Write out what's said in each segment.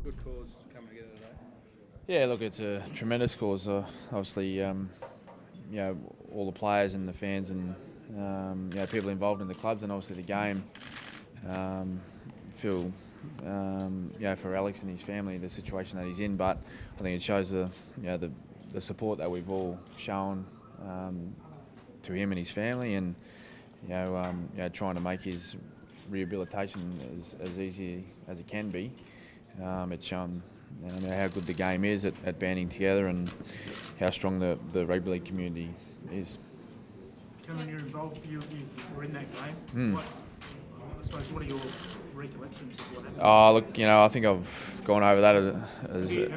Good cause coming together today. Yeah, look, it's a tremendous cause. Obviously, all the players and the fans and people involved in the clubs and obviously the game um, feel for Alex and his family the situation that he's in. But I think it shows the support that we've all shown to him and his family, and trying to make his rehabilitation as easy as it can be. It's shown how good the game is at banding together and how strong the rugby league community is. Cameron, you're involved. You were in that game. I suppose, what are your recollections of what happened? Oh, look, I think I've gone over that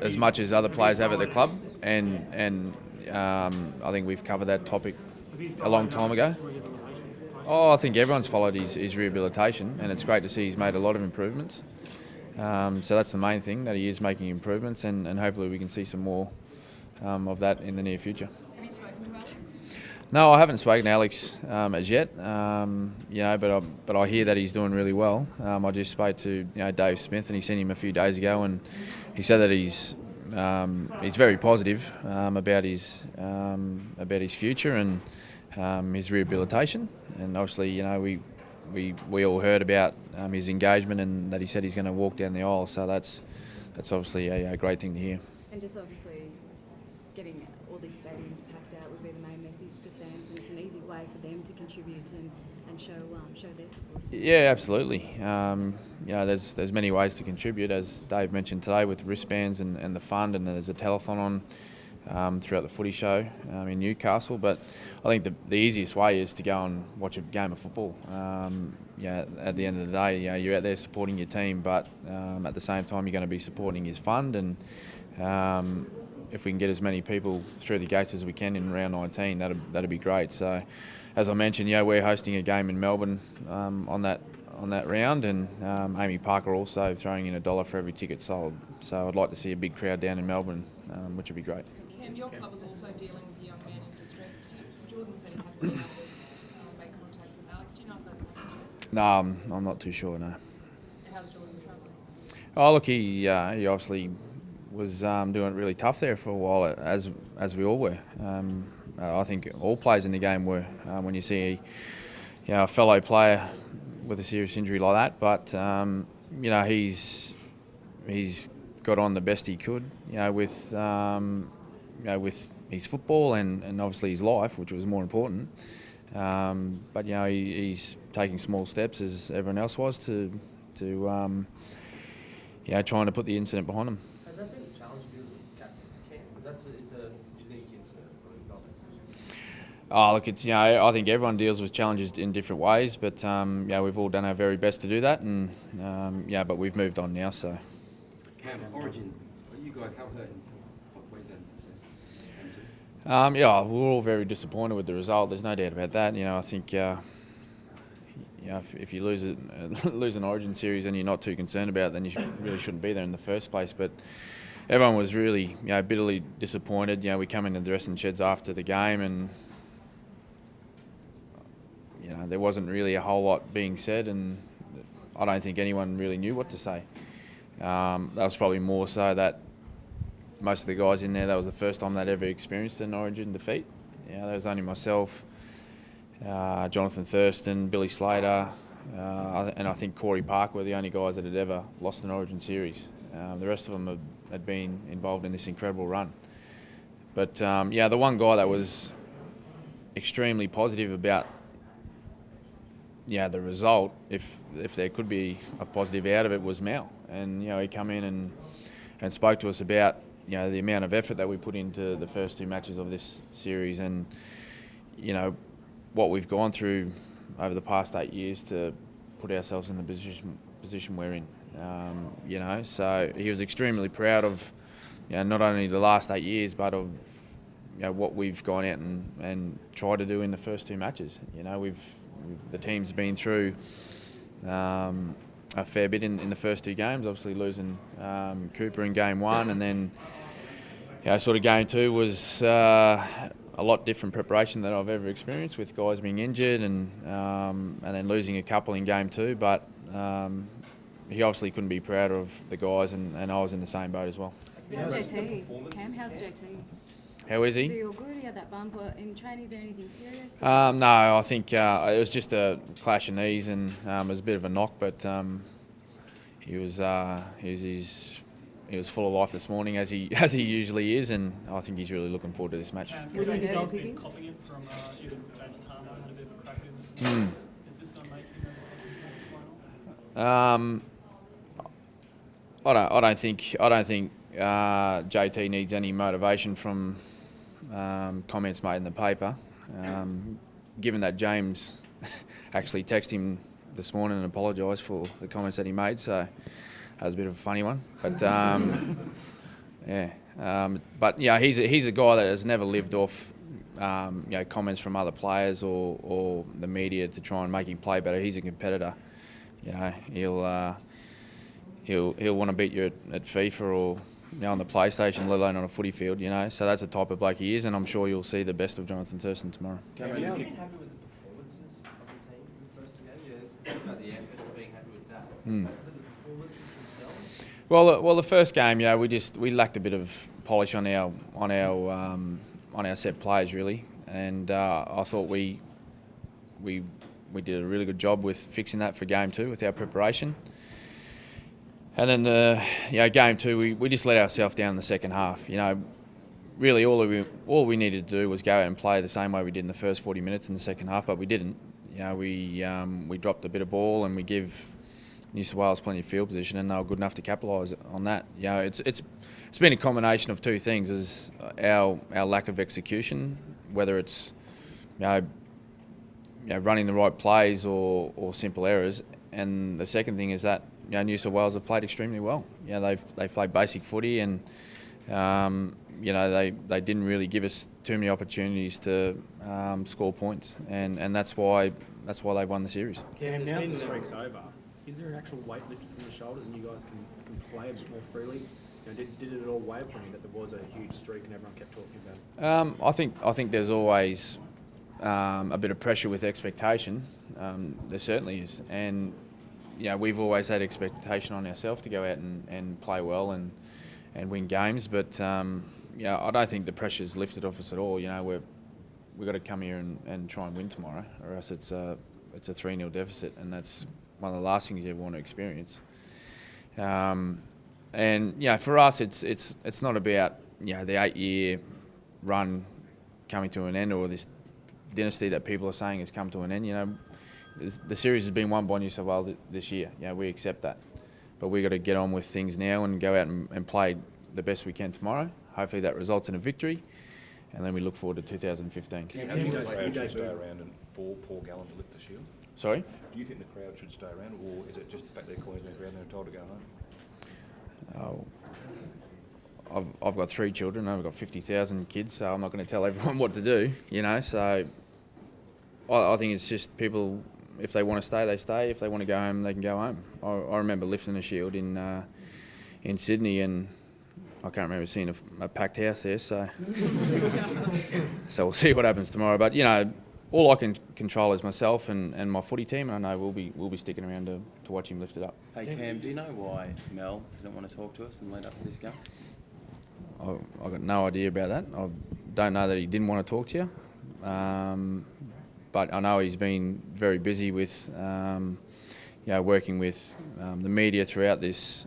as much as other players have at the club, and I think we've covered that topic a long time ago. Oh, I think everyone's followed his rehabilitation, and it's great to see he's made a lot of improvements. So that's the main thing, that he is making improvements, and hopefully we can see some more of that in the near future. Have you spoken to Alex? No, I haven't spoken to Alex as yet, but I hear that he's doing really well. I just spoke to Dave Smith, and he seen him a few days ago, and he said that he's very positive about his future and his rehabilitation. And obviously, we all heard about his engagement and that he said he's going to walk down the aisle. So that's obviously a great thing to hear. And just obviously getting all these stadiums packed out would be the main message to fans, and it's an easy way for them to contribute and show their support. Yeah, absolutely. There's many ways to contribute, as Dave mentioned today, with wristbands and the fund, and there's a telethon on throughout the footy show in Newcastle. But I think the easiest way is to go and watch a game of football. At the end of the day, you're out there supporting your team, but at the same time you're going to be supporting his fund, and if we can get as many people through the gates as we can in round 19, that'd be great. So, as I mentioned, we're hosting a game in Melbourne on that round, and Amy Parker also throwing in $1 for every ticket sold. So I'd like to see a big crowd down in Melbourne, which would be great. Cam, your club is also dealing with a young man in distress. Jordan said he hadn't been able to make contact with Alex. Do you know if that's happened? No, I'm not too sure, no. And how's Jordan travelling? Oh, look, he obviously was doing it really tough there for a while, as we all were. I think all players in the game were. When you see a fellow player with a serious injury like that, but he's got on the best he could, with his football and obviously his life, which was more important. But he's taking small steps, as everyone else was, to trying to put the incident behind him. Has that been a challenge for you as captain? Because it's a unique incident, but it's not necessary. Oh, look, it's I think everyone deals with challenges in different ways, but we've all done our very best to do that, and but we've moved on now. So. Cam, Origin, you guys, how hurt what Queensland? We're all very disappointed with the result. There's no doubt about that. I think if you lose an Origin series and you're not too concerned about it, then you really shouldn't be there in the first place. But everyone was really bitterly disappointed. We come into the dressing sheds after the game, and there wasn't really a whole lot being said, and I don't think anyone really knew what to say. That was probably more so that most of the guys in there, that was the first time they'd ever experienced an Origin defeat. There was only myself, Jonathan Thurston, Billy Slater, and I think Corey Park were the only guys that had ever lost an Origin series. The rest of them had been involved in this incredible run. But the one guy that was extremely positive about the result, if there could be a positive out of it, was Mal. And he come in and spoke to us about the amount of effort that we put into the first two matches of this series, and what we've gone through over the past 8 years to put ourselves in the position we're in. So he was extremely proud of not only the last 8 years, but of what we've gone out and tried to do in the first two matches. The team's been through a fair bit in the first two games, obviously losing Cooper in game one, and then game two was a lot different preparation than I've ever experienced, with guys being injured and then losing a couple in game two. But he obviously couldn't be prouder of the guys, and I was in the same boat as well. How's JT? Cam, how's JT? How is Is he? he all good? He had that bump in training. Is there anything serious? No, I think it was just a clash of knees, and it was a bit of a knock, but he was full of life this morning, as he usually is, and I think he's really looking forward to this match. Was he James nervous Dobbs with been him? copying it from even James Tarno had a bit of a crack at him this morning. Is this going to make him nervous what's going on? I don't think JT needs any motivation from comments made in the paper. Given that James actually texted him this morning and apologised for the comments that he made, so that was a bit of a funny one. But he's a guy that has never lived off comments from other players or the media to try and make him play better. He's a competitor. He'll want to beat you at FIFA or on the PlayStation, let alone on a footy field. So that's the type of bloke he is, and I'm sure you'll see the best of Jonathan Thurston tomorrow. Have you been happy with the performances of the team in the first two games? Yeah, it's about the effort and being happy with that. But the performances themselves? Well, the first game, we lacked a bit of polish on our set plays really, and I thought we did a really good job with fixing that for game 2 with our preparation. And then game 2, we just let ourselves down in the second half. Really all we needed to do was go out and play the same way we did in the first 40 minutes in the second half, but we didn't. We dropped a bit of ball, and we give New South Wales plenty of field position, and they were good enough to capitalise on that. It's been a combination of two things: is our lack of execution, whether it's running the right plays or simple errors, and the second thing is that New South Wales have played extremely well. They've played basic footy, and they didn't really give us too many opportunities to score points, and that's why they've won the series. Cam, now the streak's over, is there an actual weight lifted from the shoulders and you guys can play a bit more freely? Did it all weigh upon you that there was a huge streak and everyone kept talking about it? I think there's always a bit of pressure with expectation. There certainly is, and we've always had expectation on ourselves to go out and play well and win games, but I don't think the pressure's lifted off us at all. We've got to come here and try and win tomorrow, or else it's a 3-0 deficit, and that's one of the last things you ever want to experience. And for us, it's not about the 8-year run coming to an end, or this dynasty that people are saying has come to an end. The series has been won by New South Wales this year. We accept that, but we've got to get on with things now and go out and play the best we can tomorrow. Hopefully that results in a victory, and then we look forward to 2015. Do you think the crowd should stay around and for Paul Gallen to lift the shield? Sorry? Do you think the crowd should stay around, or is it just the fact they're Queensland around they're told to go home? I've got 3 children. I've got 50,000 kids, so I'm not going to tell everyone what to do. So I think it's just people. If they want to stay, they stay. If they want to go home, they can go home. I remember lifting a shield in Sydney, and I can't remember seeing a packed house there. So we'll see what happens tomorrow. But all I can control is myself and my footy team, and I know we'll be sticking around to watch him lift it up. Hey Cam, do you know why Mel didn't want to talk to us and lead up to this game? I've got no idea about that. I don't know that he didn't want to talk to you. But I know he's been very busy with, working with the media throughout this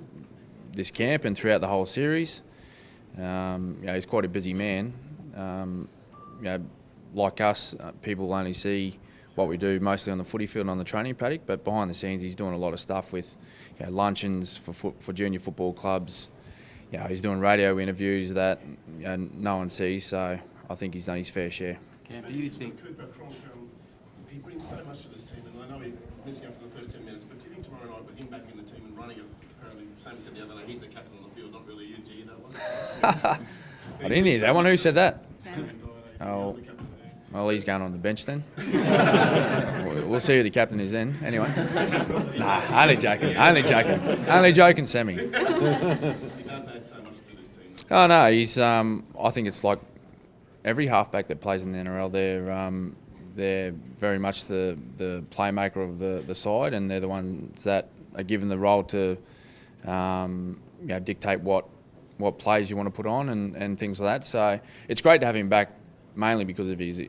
camp and throughout the whole series. He's quite a busy man. Like us, people only see what we do mostly on the footy field and on the training paddock, but behind the scenes he's doing a lot of stuff with luncheons for junior football clubs. He's doing radio interviews that no one sees, so I think he's done his fair share. Cam, do you think... He brings so much to this team, and I know he's missing out for the first 10 minutes, but do you think tomorrow night with him back in the team and running it, apparently, Sammy said the other day, he's the captain on the field, not really you, do you, that one? I didn't hear that one. Who said that? Sam. Oh, well, he's going on the bench then. We'll see who the captain is then, anyway. Nah, only joking, Sammy. He does add so much to this team. Oh, no, he's, I think it's like every halfback that plays in the NRL, they're very much the playmaker of the side, and they're the ones that are given the role to dictate what plays you want to put on and things like that. So it's great to have him back, mainly because of his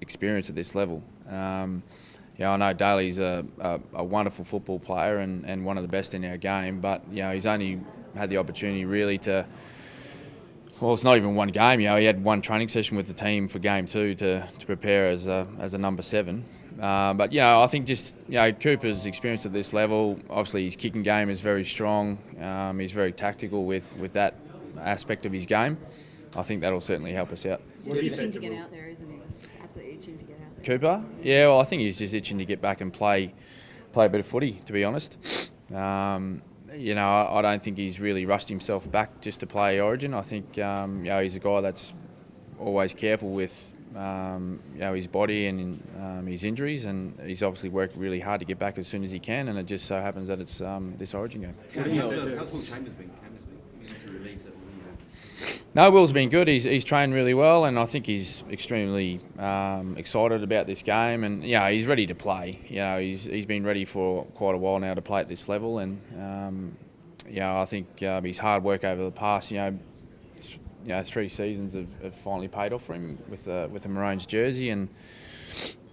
experience at this level. I know Daly's a wonderful football player and one of the best in our game, but he's only had the opportunity really to. Well, it's not even one game. He had one training session with the team for game 2 to prepare as a number 7. But I think just Cooper's experience at this level. Obviously, his kicking game is very strong. He's very tactical with that aspect of his game. I think that'll certainly help us out. He's just itching to get out there, isn't he? Just absolutely itching to get out there. Cooper? Yeah, well, I think he's just itching to get back and play a bit of footy, to be honest. I don't think he's really rushed himself back just to play Origin. I think he's a guy that's always careful with his body and his injuries, and he's obviously worked really hard to get back as soon as he can, and it just so happens that it's this Origin game. How's Will Chambers been? No, Will's been good. He's trained really well, and I think he's extremely excited about this game. And he's ready to play. He's been ready for quite a while now to play at this level. And I think his hard work over the past 3 seasons have finally paid off for him with the Maroons jersey. And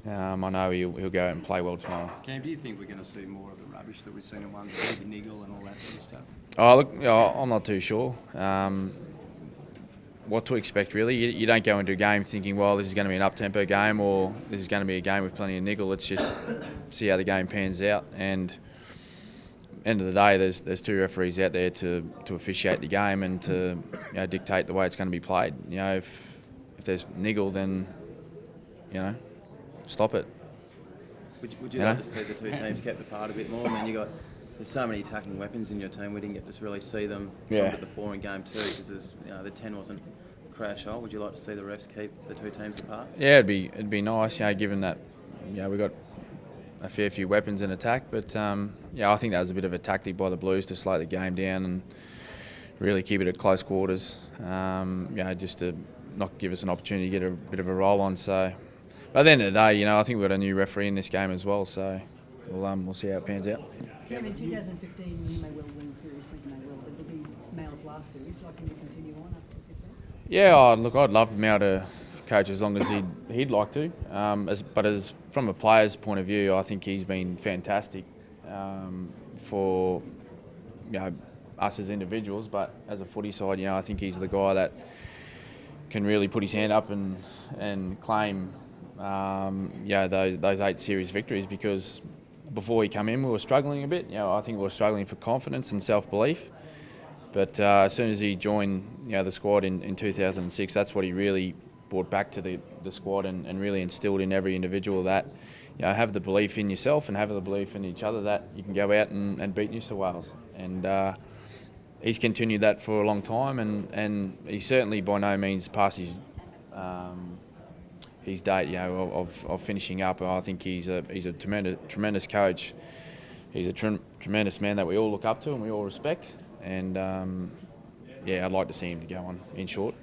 I know he'll go out and play well tomorrow. Cam, do you think we're going to see more of the rubbish that we've seen in one, the niggle and all that sort of stuff? Oh, look, I'm not too sure. What to expect, really. You don't go into a game thinking, well, this is going to be an up-tempo game or this is going to be a game with plenty of niggle. Let's just see how the game pans out. And end of the day, there's 2 referees out there to officiate the game and to dictate the way it's going to be played. If there's niggle, then stop it. Would you like to see the 2 teams kept apart a bit more? I mean, there's so many attacking weapons in your team. We didn't get to really see them come to the fore in game 2 because the 10 wasn't crash hole. Would you like to see the refs keep the 2 teams apart? Yeah, it'd be nice, given that we got a fair few weapons in attack. But I think that was a bit of a tactic by the Blues to slow the game down and really keep it at close quarters. Just to not give us an opportunity to get a bit of a roll on. So, but at the end of the day, I think we've got a new referee in this game as well. So we'll see how it pans out. Cam, in 2015, you may well win the series, Queensland may well, but it'll be Mal's last series. Can you continue on after 15? Yeah, I'd love Mal to coach as long as he'd like to. But from a player's point of view, I think he's been fantastic for us as individuals. But as a footy side, I think he's the guy that can really put his hand up and claim those 8 series victories, because before he came in, we were struggling a bit. I think we were struggling for confidence and self-belief. But as soon as he joined, the squad in 2006, that's what he really brought back to the squad and really instilled in every individual that, have the belief in yourself and have the belief in each other that you can go out and beat New South Wales. And he's continued that for a long time, and he's certainly by no means past his date, of finishing up. I think he's a tremendous coach. He's a tremendous man that we all look up to and we all respect. And I'd like to see him to go on, in short.